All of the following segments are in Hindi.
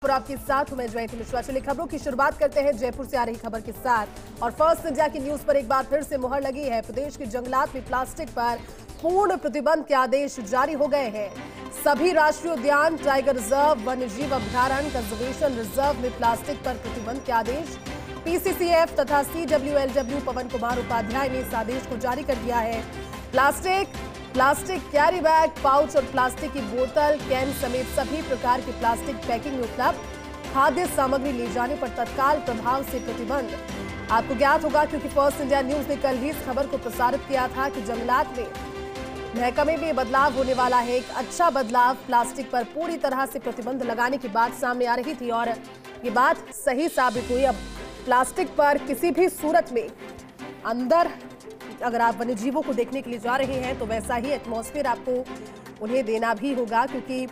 और आपके साथ हूं मैं जयंती मिश्रा। चलिए खबरों की शुरुआत करते हैं जयपुर से आ रही खबर के साथ। और फर्स्ट इंडिया की न्यूज पर एक बार फिर से मुहर लगी है। प्रदेश के जंगलात में प्लास्टिक पर पूर्ण प्रतिबंध के आदेश जारी हो गए हैं। सभी राष्ट्रीय उद्यान, टाइगर रिजर्व, वन्यजीव अभ्यारण्य, कंजर्वेशन रिजर्व में प्लास्टिक पर प्रतिबंध के आदेश पीसीसीएफ तथा सीडब्ल्यूएलडब्ल्यू पवन कुमार उपाध्याय ने इस आदेश को जारी कर दिया है। प्लास्टिक कैरी बैग, पाउच और प्लास्टिक की बोतल, कैन समेत सभी प्रकार की प्लास्टिक पैकिंग में उपलब्ध खाद्य सामग्री ले जाने पर तत्काल प्रभाव से प्रतिबंध। आपको ज्ञात होगा क्योंकि फर्स्ट इंडिया न्यूज ने कल ही इस खबर को प्रसारित किया था कि जंगलात में महकमे में बदलाव होने वाला है। एक अच्छा बदलाव, प्लास्टिक पर पूरी तरह से प्रतिबंध लगाने की बात सामने आ रही थी और ये बात सही साबित हुई। अब प्लास्टिक पर किसी भी सूरत में अंदर अगर आप वन्यजीवों को देखने के लिए जा रहे हैं तो वैसा ही एटमॉस्फेयर आपको उन्हें देना भी होगा, क्योंकि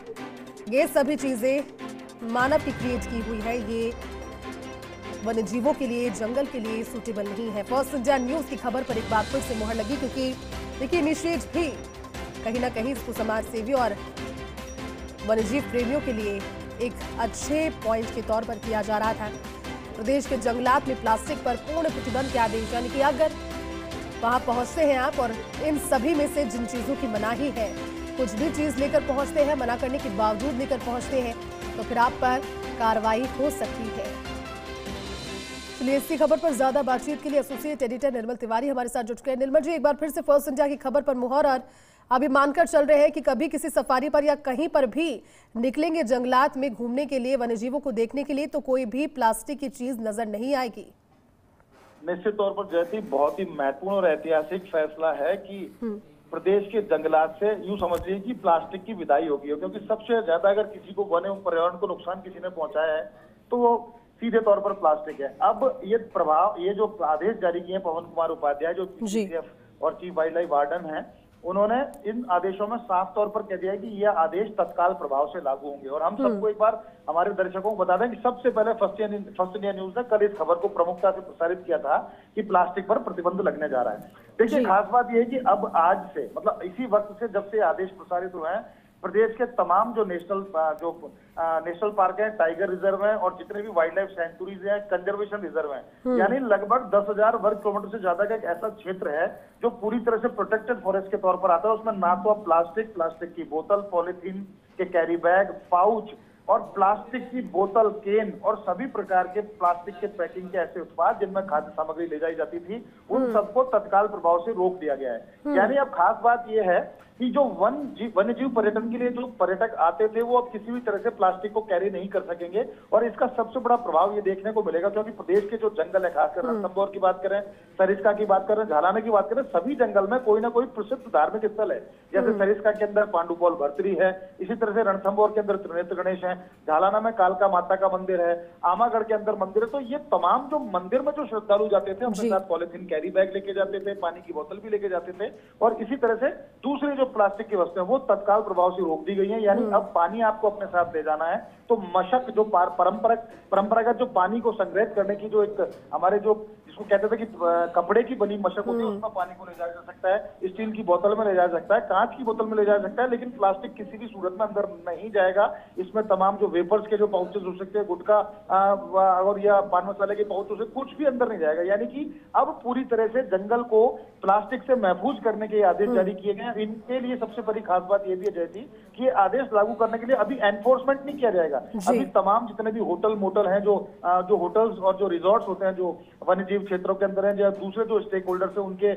ये सभी चीजें मानव की क्रिएट की हुई है। ये वन्यजीवों के लिए, जंगल के लिए सूटेबल नहीं है। फर्स्ट इंडिया न्यूज की खबर पर एक बार फिर से मुहर लगी, क्योंकि देखिए इनिशिएट भी कहीं ना कहीं इसको समाज सेवी और वन्यजीव प्रेमियों के लिए एक अच्छे पॉइंट के तौर पर किया जा रहा था। प्रदेश के जंगलात में प्लास्टिक पर पूर्ण प्रतिबंध के आदेश, यानी कि अगर वहां पहुंचते हैं आप और इन सभी में से जिन चीजों की मनाही है, कुछ भी चीज लेकर पहुंचते हैं, मना करने के बावजूद लेकर पहुंचते हैं, तो फिर आप पर कार्रवाई हो सकती है। चलिए इसी खबर पर ज्यादा बातचीत के लिए एसोसिएट एडिटर निर्मल तिवारी हमारे साथ जुट गए। निर्मल जी, एक बार फिर से फर्स्ट इंडिया की खबर पर मुहर, और अभी मानकर चल रहे हैं कि कभी किसी सफारी पर या कहीं पर भी निकलेंगे जंगलात में घूमने के लिए, वन्यजीवों को देखने के लिए, तो कोई भी प्लास्टिक की चीज नजर नहीं आएगी। निश्चित तौर पर जयती बहुत ही महत्वपूर्ण और ऐतिहासिक फैसला है कि प्रदेश के जंगलात से यूं समझिए कि प्लास्टिक की विदाई होगी, क्योंकि सबसे ज्यादा अगर किसी को वन एवं पर्यावरण को नुकसान किसी ने पहुंचाया है तो वो सीधे तौर पर प्लास्टिक है। अब ये जो आदेश जारी किए हैं पवन कुमार उपाध्याय, जो पीसीसीएफ और चीफ वाइल्ड लाइफ वार्डन है, उन्होंने इन आदेशों में साफ तौर पर कह दिया है कि यह आदेश तत्काल प्रभाव से लागू होंगे। और हम सबको एक बार हमारे दर्शकों को बता दें कि सबसे पहले फर्स्ट इंडिया न्यूज ने कल इस खबर को प्रमुखता से प्रसारित किया था कि प्लास्टिक पर प्रतिबंद लगने जा रहा है। देखिए खास बात यह है कि अब आज से, मतलब इसी वक्त से जब से आदेश प्रसारित हुए हैं, प्रदेश के तमाम जो नेशनल पार्क है, टाइगर रिजर्व है और जितने भी वाइल्ड लाइफ सेंचुरीज हैं, कंजर्वेशन रिजर्व हैं, यानी लगभग 10,000 वर्ग किलोमीटर से ज्यादा का एक ऐसा क्षेत्र है जो पूरी तरह से प्रोटेक्टेड फॉरेस्ट के तौर पर आता है। उसमें ना तो आप प्लास्टिक की बोतल, पॉलीथीन के कैरी बैग, पाउच और प्लास्टिक की बोतल, केन और सभी प्रकार के प्लास्टिक के पैकिंग के ऐसे उत्पाद जिनमें खाद्य सामग्री ले जाई जाती थी, उन सबको तत्काल प्रभाव से रोक दिया गया है। यानी अब खास बात यह है कि जो वन्यजीव पर्यटन के लिए जो पर्यटक आते थे वो अब किसी भी तरह से प्लास्टिक को कैरी नहीं कर सकेंगे। और इसका सबसे बड़ा प्रभाव ये देखने को मिलेगा, क्योंकि प्रदेश के जो जंगल है, खासकर रणथंभौर की बात करें, सरिस्का की बात करें, झालाना की बात करें, सभी जंगल में कोई ना कोई प्रसिद्ध धार्मिक स्थल है। जैसे सरिस्का के अंदर पांडुपौल भर्तरी है, इसी तरह से रणथंभौर के अंदर त्रिनेत्र गणेश है, झालाना में कालका माता का मंदिर है, आमागढ़ के अंदर मंदिर है। तो ये तमाम जो मंदिर में जो श्रद्धालु जाते थे, अपने साथ पॉलिथीन कैरी बैग लेके जाते थे, पानी की बोतल भी लेके जाते थे, और इसी तरह से दूसरे जो प्लास्टिक की वस्तुएं वो तत्काल प्रभाव से रोक दी गई हैं। यानी अब पानी आपको अपने साथ ले जाना है तो मशक जो परंपरागत जो पानी को संग्रहित करने की जो एक हमारे जो जिसको कहते थे कि कपड़े की बनी मशक होती है, उसमें पानी को ले जाया जा सकता है, स्टील की बोतल में ले जाया सकता है, कांच की बोतल में ले जाया सकता है, लेकिन प्लास्टिक किसी भी सूरत में अंदर नहीं जाएगा। इसमें तमाम जो वेपर्स के जो पाउचेस हो सकते हैं, गुटखा और या पान मसाले के पाउच, उसे कुछ भी अंदर नहीं जाएगा। यानी कि अब पूरी तरह से जंगल को प्लास्टिक से महफूज करने के आदेश जारी किए गए हैं। इनके लिए सबसे बड़ी खास बात यह भी है जयती कि आदेश लागू करने के लिए अभी एनफोर्समेंट नहीं किया जाएगा। अभी तमाम जितने भी होटल मोटल हैं, जो होटल्स और जो रिजॉर्ट्स होते हैं जो वन्यजीव क्षेत्रों के अंदर हैं, या दूसरे जो स्टेक होल्डर्स हैं, उनके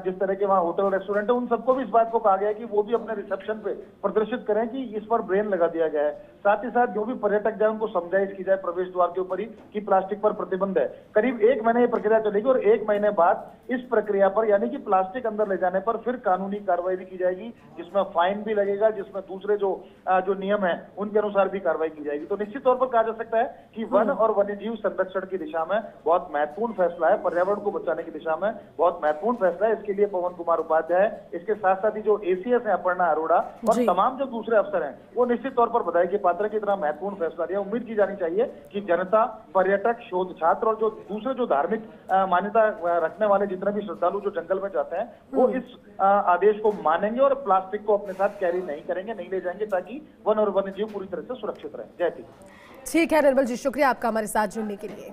जिस तरह के वहाँ होटल रेस्टोरेंट है, उन सबको भी इस बात को कहा गया है कि वो भी अपने रिसेप्शन पे प्रदर्शित करें कि इस पर ब्रेन लगा दिया गया है। साथ ही साथ जो भी पर्यटक जाए उनको समझाइश की जाए प्रवेश द्वार के ऊपर ही कि प्लास्टिक पर प्रतिबंध है। करीब 1 महीने ये प्रक्रिया चलेगी और 1 महीने बाद इस प्रक्रिया पर, यानी कि प्लास्टिक अंदर ले जाने पर फिर कानूनी कार्रवाई भी की जाएगी, जिसमें फाइन भी लगेगा, जिसमें दूसरे जो नियम है उनके अनुसार भी कार्रवाई की जाएगी। तो निश्चित तौर पर कहा जा सकता है कि वन और वन्यजीव संरक्षण की दिशा में बहुत महत्वपूर्ण फैसला है, पर्यावरण को बचाने की दिशा में बहुत महत्वपूर्ण फैसला है। इसके लिए पवन कुमार उपाध्याय, इसके साथ साथ ही जो एसीएस है अपर्णा अरोड़ा और तमाम जो दूसरे अफसर हैं, वो निश्चित तौर पर बधाई के पात्र की तरह महत्वपूर्ण फैसला लिया। उम्मीद की जानी चाहिए कि जनता, पर्यटक, शोध छात्र और जो दूसरे जो धार्मिक मान्यता रखने वाले जितने भी श्रद्धालु जो जंगल में जाते हैं, वो इस आदेश को मानेंगे और प्लास्टिक को अपने साथ कैरी नहीं करेंगे, नहीं ले जाएंगे, ताकि वन और वन्यजीव पूरी तरह से सुरक्षित रहे। जय हिंद। ठीक है निर्मल जी, शुक्रिया आपका हमारे साथ जुड़ने के लिए।